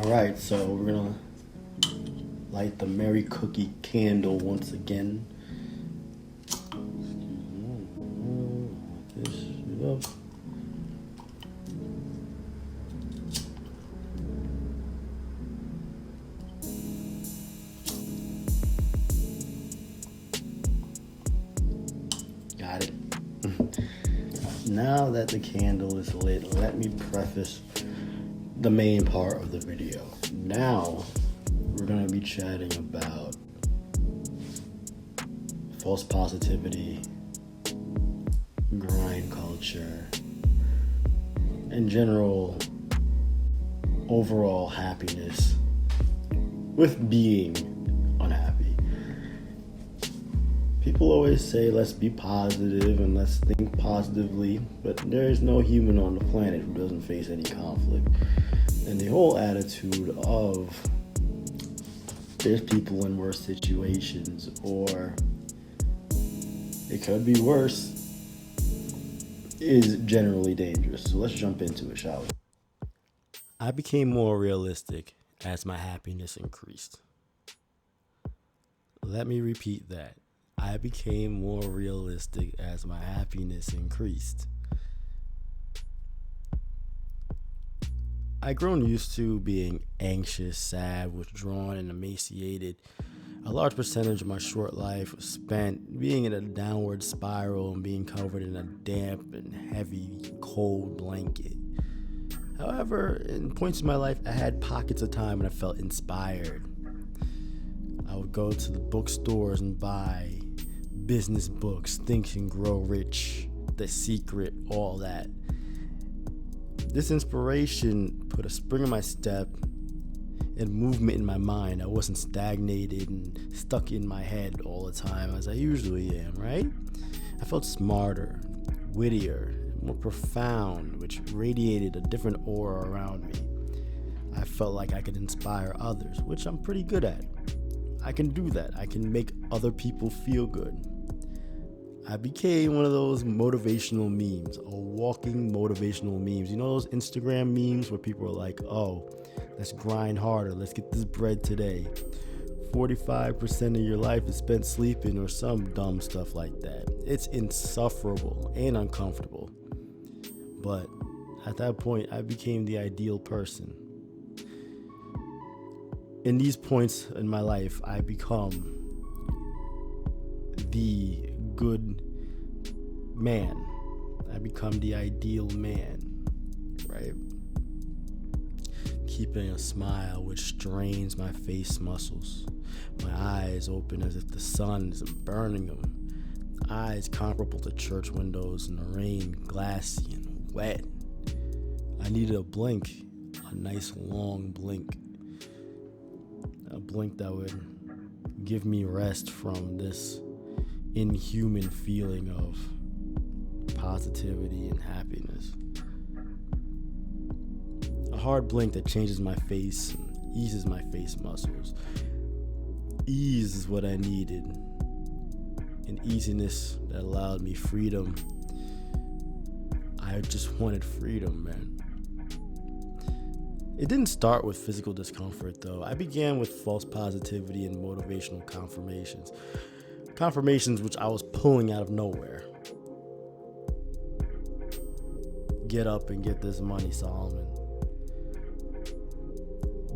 All right, so we're gonna light the Merry Cookie candle once again. This up. Got it. Now that the candle is lit, let me preface the main part of the video. Now, we're going to be chatting about false positivity, grind culture, and general overall happiness with being unhappy. People always say let's be positive and let's think positively, but there is no human on the planet who doesn't face any conflict. And the whole attitude of there's people in worse situations, or it could be worse, is generally dangerous. So let's jump into it, shall we? I became more realistic as my happiness increased. Let me repeat that. I became more realistic as my happiness increased. I'd grown used to being anxious, sad, withdrawn, and emaciated. A large percentage of my short life was spent being in a downward spiral and being covered in a damp and heavy, cold blanket. However, in points in my life, I had pockets of time when I felt inspired. I would go to the bookstores and buy business books, Think and Grow Rich, The Secret, all that. This inspiration put a spring in my step and movement in my mind. I wasn't stagnated and stuck in my head all the time as I usually am, right? I felt smarter, wittier, more profound, which radiated a different aura around me. I felt like I could inspire others, which I'm pretty good at. I can do that. I can make other people feel good. I became one of those motivational memes, a walking motivational memes. You know those Instagram memes where people are like, oh, let's grind harder, let's get this bread today. 45% of your life is spent sleeping, or some dumb stuff like that. It's insufferable and uncomfortable. But at that point, I became the ideal person. In these points in my life, I become the good man. I become the ideal man, right? Keeping a smile which strains my face muscles. My eyes open as if the sun is burning them. Eyes comparable to church windows in the rain, glassy and wet. I needed a blink, a nice long blink. A blink that would give me rest from this inhuman feeling of positivity and happiness. A hard blink that changes my face and eases my face muscles. Ease is what I needed. An easiness that allowed me freedom. I just wanted freedom, man. It didn't start with physical discomfort, though. I began with false positivity and motivational confirmations. Confirmations which I was pulling out of nowhere. Get up and get this money, Solomon.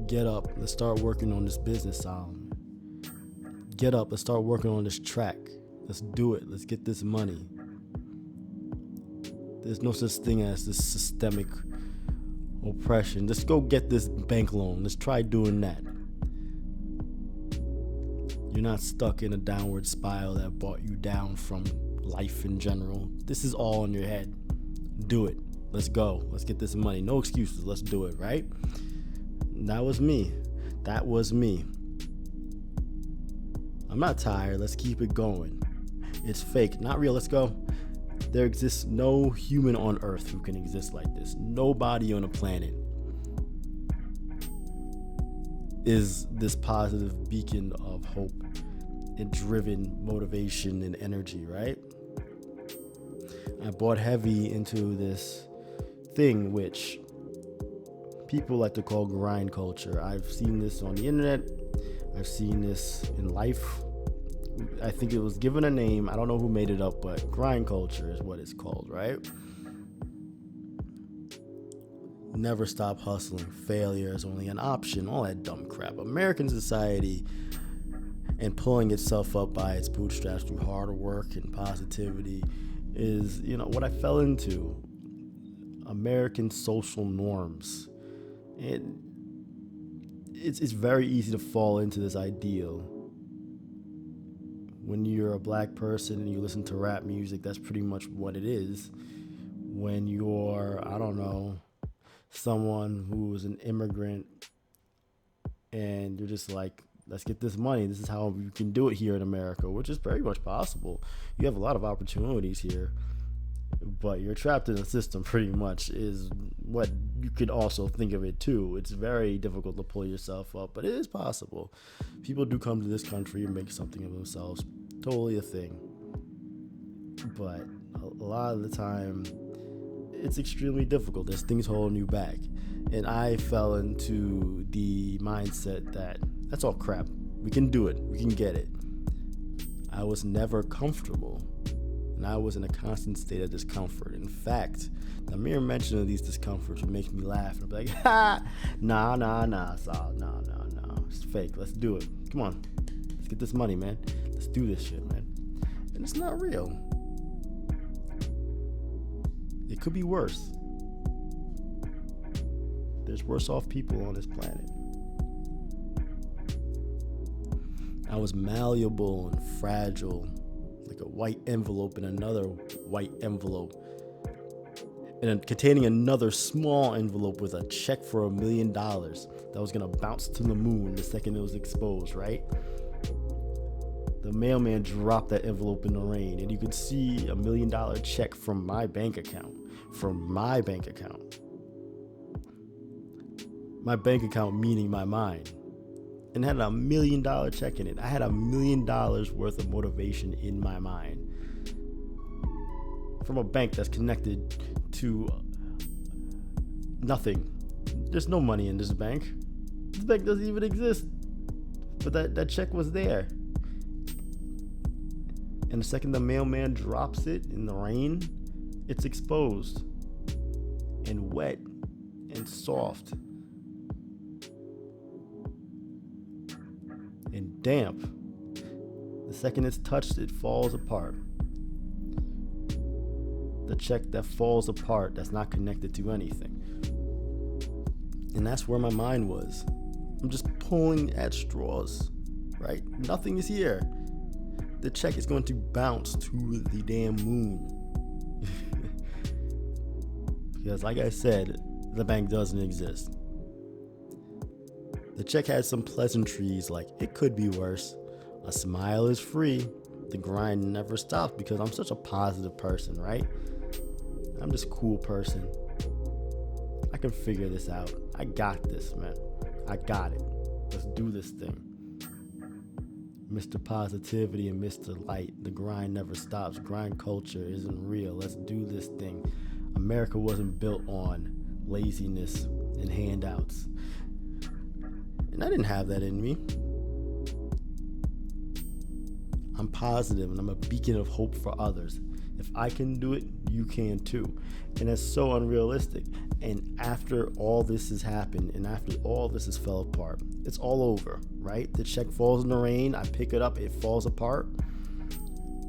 Get up, let's start working on this business, Solomon. Get up, let's start working on this track. Let's do it, let's get this money. There's no such thing as this systemic oppression. Let's go get this bank loan. Let's try doing that. You're not stuck in a downward spiral that brought you down from life in general. This is all in your head. Do it. Let's go. Let's get this money. No excuses. Let's do it, right? That was me. That was me. I'm not tired. Let's keep it going. It's fake. Not real. Let's go. There exists no human on earth who can exist like this. Nobody on the planet is this positive beacon of hope and driven motivation and energy, right? I bought heavy into this thing which people like to call grind culture. I've seen this on the internet. I've seen this in life. I think it was given a name. I don't know who made it up, but grind culture is what it's called, right? Never stop hustling. Failure is only an option. All that dumb crap. American society and pulling itself up by its bootstraps through hard work and positivity is, what I fell into. American social norms. It's very easy to fall into this ideal. When you're a black person and you listen to rap music, that's pretty much what it is. When you're, I don't know, someone who is an immigrant and you're just like, let's get this money. This is how you can do it here in America, which is very much possible. You have a lot of opportunities here, but you're trapped in a system pretty much is what you could also think of it too. It's very difficult to pull yourself up, but it is possible. People do come to this country and make something of themselves. Totally a thing. But a lot of the time, it's extremely difficult. There's things holding you back. And I fell into the mindset that that's all crap. We can do it. We can get it. I was never comfortable. And I was in a constant state of discomfort. In fact, the mere mention of these discomforts would make me laugh. And I'd be like, ha! Nah, Saul. Nah. It's fake. Let's do it. Come on. Let's get this money, man. Let's do this shit, man. And it's not real. It could be worse. There's worse off people on this planet. I was malleable and fragile, like a white envelope in another white envelope, and containing another small envelope with a check for $1 million that was gonna bounce to the moon the second it was exposed, right? The mailman dropped that envelope in the rain, and you could see $1 million check from my bank account. My bank account meaning my mind. And had $1 million check in it. I had $1 million worth of motivation in my mind from a bank that's connected to nothing. There's no money in this bank. This bank doesn't even exist. But that check was there. And the second the mailman drops it in the rain, it's exposed and wet and soft and damp. The second it's touched, it falls apart. The check that falls apart, that's not connected to anything. And that's where my mind was. I'm just pulling at straws, right? Nothing is here. The check is going to bounce to the damn moon. Because like I said, the bank doesn't exist. The check had some pleasantries like it could be worse. A smile is free. The grind never stops because I'm such a positive person, right? I'm this cool person. I can figure this out. I got this, man. I got it. Let's do this thing. Mr. Positivity and Mr. Light. The grind never stops. Grind culture isn't real. Let's do this thing. America wasn't built on laziness and handouts. And I didn't have that in me. I'm positive and I'm a beacon of hope for others. If I can do it, you can too. And that's so unrealistic. And after all this has happened and after all this has fell apart, it's all over, right? The check falls in the rain. I pick it up. It falls apart.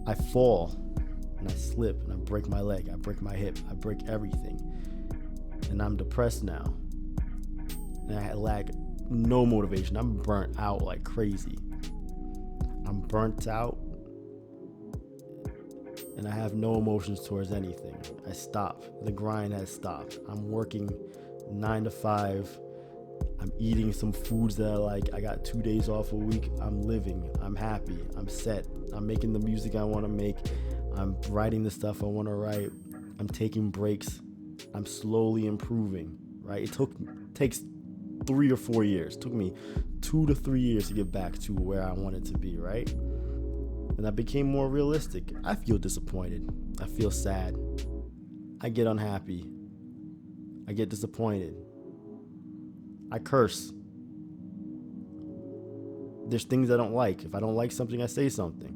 I fall and I slip and I break my leg. I break my hip. I break everything. And I'm depressed now. And I lack no motivation. I'm burnt out like crazy. I'm burnt out and I have no emotions towards anything. I stopped. The grind has stopped. I'm working 9 to 5. I'm eating some foods that I like. I got 2 days off a week. I'm living. I'm happy. I'm set. I'm making the music I want to make. I'm writing the stuff I want to write. I'm taking breaks. I'm slowly improving, right? It takes 3 or 4 years. It took me 2 to 3 years to get back to where I wanted to be, right? And I became more realistic. I feel disappointed. I feel sad. I get unhappy. I get disappointed. I curse. There's things I don't like. If I don't like something, I say something.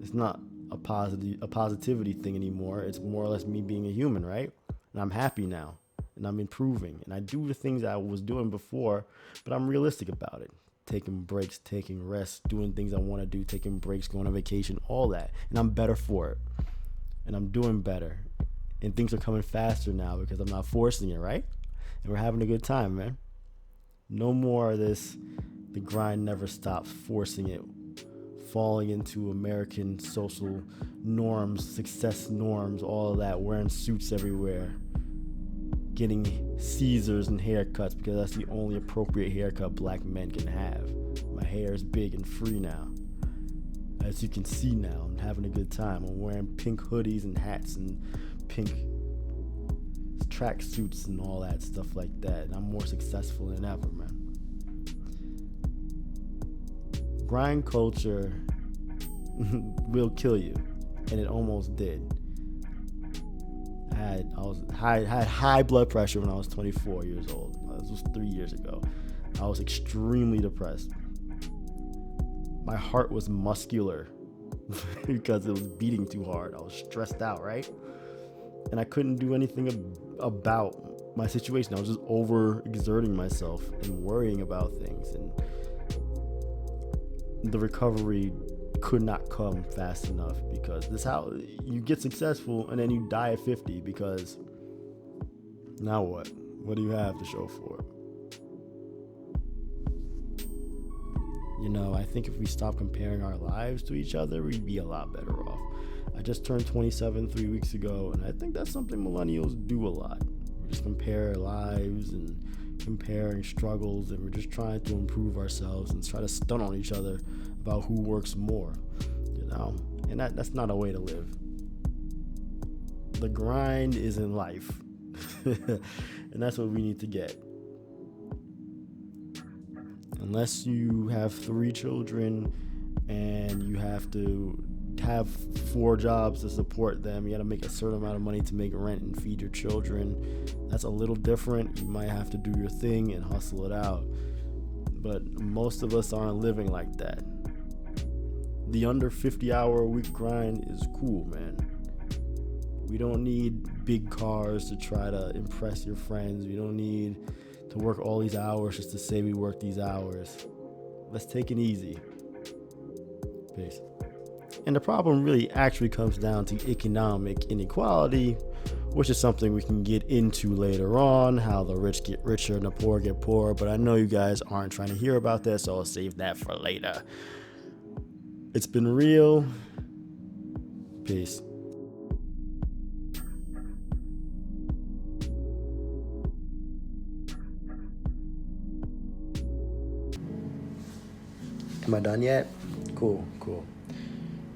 It's not a positivity thing anymore. It's more or less me being a human, right? And I'm happy now, and I'm improving, and I do the things I was doing before, but I'm realistic about it. Taking breaks, taking rests, doing things I want to do, taking breaks, going on vacation, all that, and I'm better for it, and I'm doing better, and things are coming faster now because I'm not forcing it, right? And we're having a good time, man. No more of this. The grind never stops, forcing it, falling into American social norms, success norms, all of that, wearing suits everywhere, getting Caesars and haircuts because that's the only appropriate haircut black men can have. My hair is big and free now. As you can see now, I'm having a good time. I'm wearing pink hoodies and hats and pink track suits and all that stuff like that. And I'm more successful than ever, man. Grind culture will kill you, and it almost did. I had high blood pressure when I was 24 years old. This was 3 years ago. I was extremely depressed. My heart was muscular because it was beating too hard. I was stressed out, right? And I couldn't do anything about my situation. I was just overexerting myself and worrying about things, and the recovery could not come fast enough because this is how you get successful and then you die at 50 because now what? What do you have to show for it? You know, I think if we stop comparing our lives to each other, we'd be a lot better off. I just turned 27 3 weeks ago, and I think that's something millennials do a lot. We just compare lives and comparing struggles, and we're just trying to improve ourselves and try to stunt on each other about who works more, you know? And that's not a way to live. The grind is in life, and that's what we need to get. Unless you have 3 children and you have to have 4 jobs to support them, you got to make a certain amount of money to make rent and feed your children. That's a little different. You might have to do your thing and hustle it out. But most of us aren't living like that. The under 50-hour a week grind is cool, man. We don't need big cars to try to impress your friends. We don't need to work all these hours just to say we work these hours. Let's take it easy. Peace. And the problem really actually comes down to economic inequality, which is something we can get into later on, how the rich get richer and the poor get poorer. But I know you guys aren't trying to hear about that, so I'll save that for later. It's been real. Peace. Am I done yet? Cool.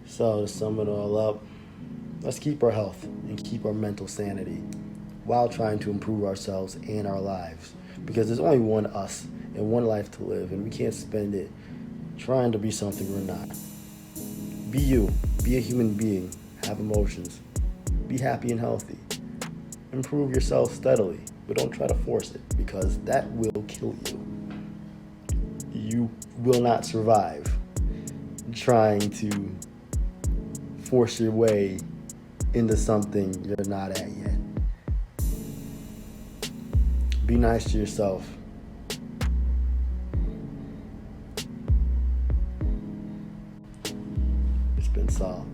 So to sum it all up, let's keep our health and keep our mental sanity while trying to improve ourselves and our lives. Because there's only one us and one life to live, and we can't spend it trying to be something we're not. Be you. Be a human being. Have emotions. Be happy and healthy. Improve yourself steadily, but don't try to force it because that will kill you. You will not survive trying to force your way into something you're not at yet. Be nice to yourself. It's been solid.